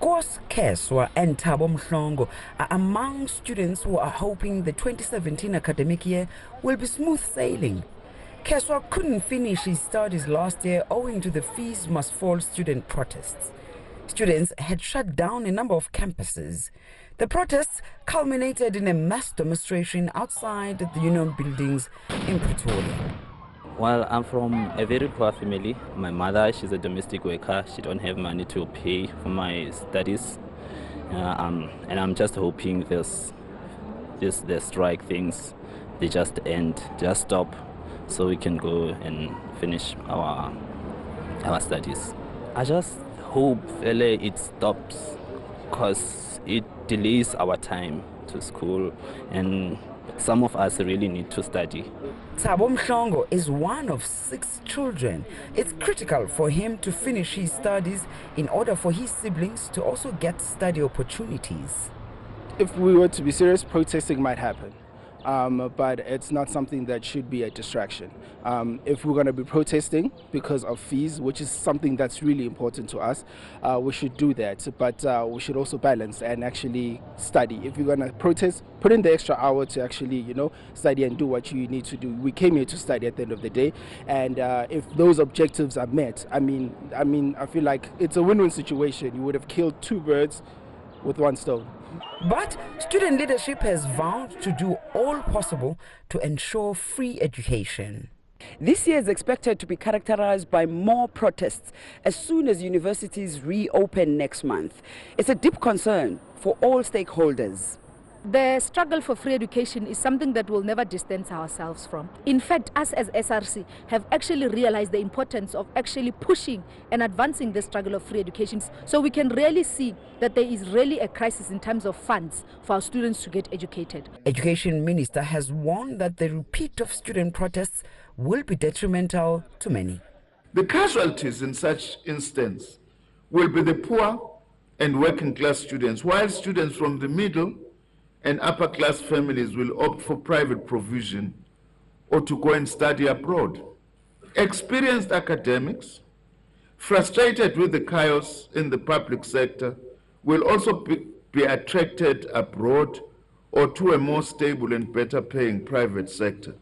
KOOS, KHESWA and THABO are among students who are hoping the 2017 academic year will be smooth sailing. KHESWA couldn't finish his studies last year owing to the fees must fall student protests. Students had shut down a number of campuses. The protests culminated in a mass demonstration outside the union buildings in Pretoria. Well, I'm from a very poor family. My mother, she's a domestic worker. She don't have money to pay for my studies. And I'm just hoping the strike things, they just end, just stop, so we can go and finish our studies. I just hope it stops, because it delays our time to school, and some of us really need to study. MHLONGO is one of 6 children. It's critical for him to finish his studies in order for his siblings to also get study opportunities. If we were to be serious, protesting might happen. But it's not something that should be a distraction. If we're going to be protesting because of fees, which is something that's really important to us, we should do that. But we should also balance and actually study. If you're going to protest, put in the extra hour to actually, study and do what you need to do. We came here to study at the end of the day, and if those objectives are met, I feel like it's a win-win situation. You would have killed 2 birds with 1 stone. But student leadership has vowed to do all possible to ensure free education. This year is expected to be characterized by more protests as soon as universities reopen next month. It's a deep concern for all stakeholders. The struggle for free education is something that we'll never distance ourselves from. In fact, us as SRC have actually realized the importance of actually pushing and advancing the struggle of free education, so we can really see that there is really a crisis in terms of funds for our students to get educated. Education Minister has warned that the repeat of student protests will be detrimental to many. The casualties in such instance will be the poor and working class students, while students from the middle and upper class families will opt for private provision or to go and study abroad. Experienced academics, frustrated with the chaos in the public sector, will also be attracted abroad or to a more stable and better paying private sector.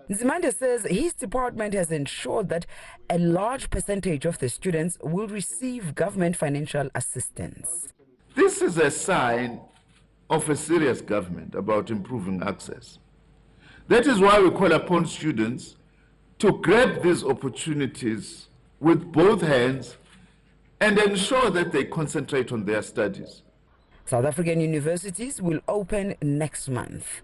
Nzimande says his department has ensured that a large percentage of the students will receive government financial assistance. This is a sign of a serious government about improving access. That is why we call upon students to grab these opportunities with both hands and ensure that they concentrate on their studies. South African universities will open next month.